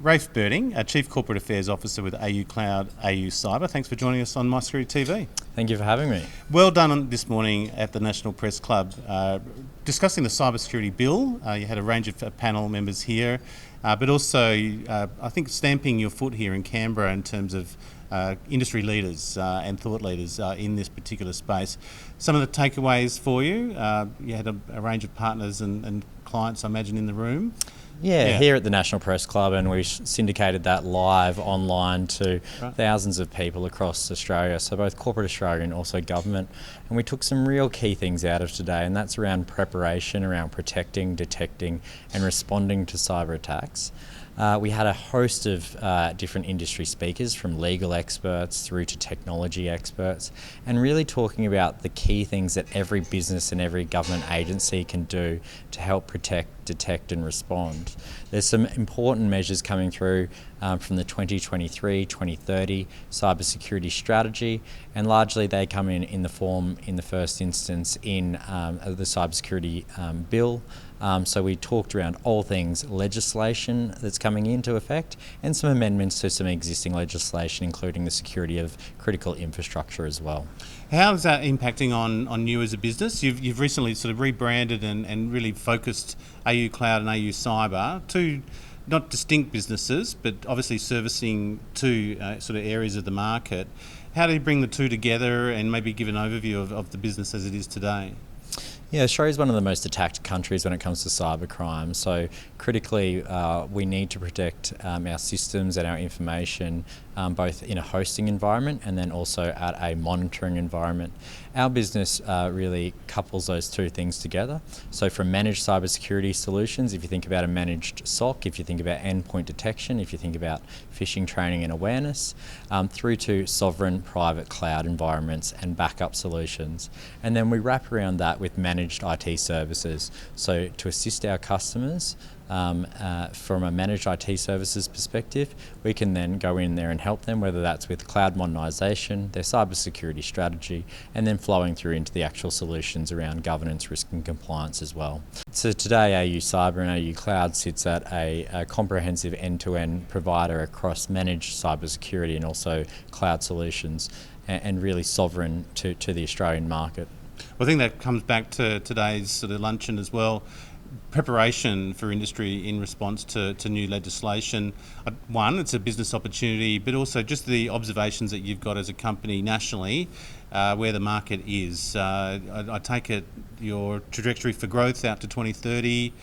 Rafe Birding, Chief Corporate Affairs Officer with AU Cloud, AU Cyber. Thanks for joining us on My Security TV. Thank you for having me. Well done this morning at the National Press Club discussing the cybersecurity bill. You had a range of panel members here, but also I think stamping your foot here in Canberra in terms of industry leaders and thought leaders in this particular space. Some of the takeaways for you, you had a range of partners and clients, I imagine, in the room. Yeah, here at the National Press Club, and we syndicated that live online to thousands of people across Australia, so both corporate Australia and also government. And we took some real key things out of today, and that's around preparation, around protecting, detecting and responding to cyber attacks. We had a host of different industry speakers, from legal experts through to technology experts, and really talking about the key things that every business and every government agency can do to help protect, detect and respond. There's some important measures coming through from the 2023-2030 cybersecurity strategy, and largely they come in the form, in the first instance, in the cybersecurity bill. So we talked around all things legislation that's coming into effect and some amendments to some existing legislation, including the security of critical infrastructure as well. How is that impacting on you as a business? You've recently sort of rebranded and really focused AU Cloud and AU Cyber, two not distinct businesses, but obviously servicing two sort of areas of the market. How do you bring the two together and maybe give an overview of the business as it is today? Yeah, Australia is one of the most attacked countries when it comes to cybercrime. So critically, we need to protect our systems and our information, both in a hosting environment and then also at a monitoring environment. Our business really couples those two things together. So from managed cybersecurity solutions, if you think about a managed SOC, if you think about endpoint detection, if you think about phishing training and awareness, through to sovereign private cloud environments and backup solutions. And then we wrap around that with managed IT services. So to assist our customers from a managed IT services perspective, we can then go in there and help them, whether that's with cloud modernisation, their cybersecurity strategy, and then flowing through into the actual solutions around governance, risk and compliance as well. So today AU Cyber and AU Cloud sits at a comprehensive end-to-end provider across managed cybersecurity and also cloud solutions, and really sovereign to the Australian market. Well, I think that comes back to today's sort of luncheon as well. Preparation for industry in response to new legislation. One, it's a business opportunity, but also just the observations that you've got as a company nationally, where the market is. I take it your trajectory for growth out to 2030,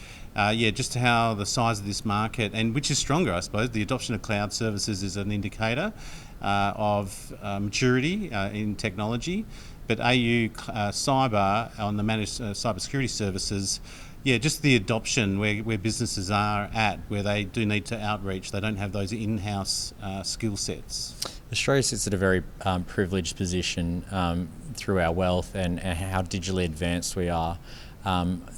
just how the size of this market, and which is stronger, I suppose. The adoption of cloud services is an indicator of maturity in technology, but AU Cyber on the managed cybersecurity services, just the adoption where businesses are at, where they do need to outreach. They don't have those in-house skill sets. Australia sits at a very privileged position through our wealth and how digitally advanced we are.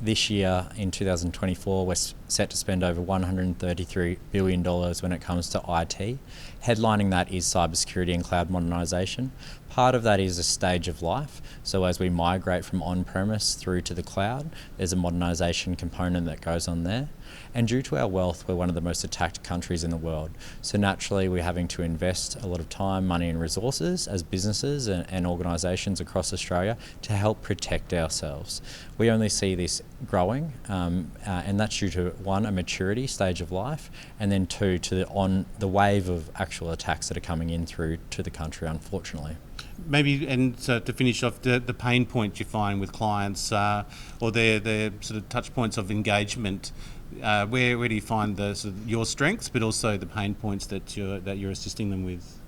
This year, in 2024, we're set to spend over $133 billion when it comes to IT. Headlining that is cybersecurity and cloud modernisation. Part of that is a stage of life. So as we migrate from on-premise through to the cloud, there's a modernisation component that goes on there. And due to our wealth, we're one of the most attacked countries in the world. So naturally, we're having to invest a lot of time, money and resources as businesses and organisations across Australia to help protect ourselves. We only see this growing, and that's due to, one, a maturity stage of life, and then two, to the wave of actual attacks that are coming in through to the country, unfortunately. Maybe, and to finish off, the pain points you find with clients or their sort of touch points of engagement. Where do you find your strengths, but also the pain points that you're assisting them with?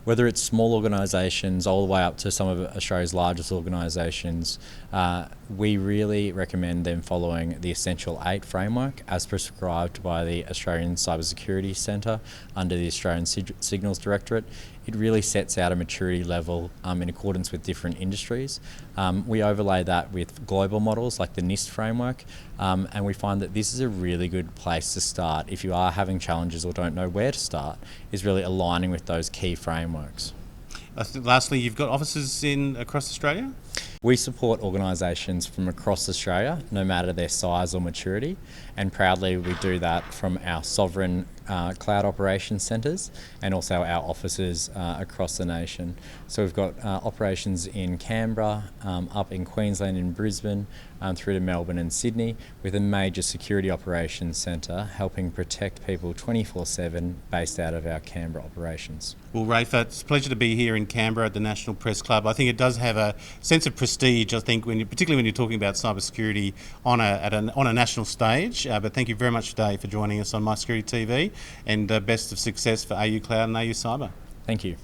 Whether it's small organisations all the way up to some of Australia's largest organisations, we really recommend them following the Essential 8 framework as prescribed by the Australian Cybersecurity Centre under the Australian Signals Directorate. It really sets out a maturity level in accordance with different industries. We overlay that with global models like the NIST framework, and we find that this is a really good place to start if you are having challenges or don't know where to start, is really aligning with those key frameworks. Lastly, you've got offices across Australia? We support organisations from across Australia, no matter their size or maturity, and proudly we do that from our sovereign cloud operations centres and also our offices across the nation. So we've got operations in Canberra, up in Queensland and Brisbane, through to Melbourne and Sydney, with a major security operations centre helping protect people 24/7 based out of our Canberra operations. Well, Rafe, it's a pleasure to be here in Canberra at the National Press Club. I think it does have a sense of prestige, I think, particularly when you're talking about cybersecurity on a national stage. But thank you very much today for joining us on My Security TV, and best of success for AU Cloud and AU Cyber. Thank you.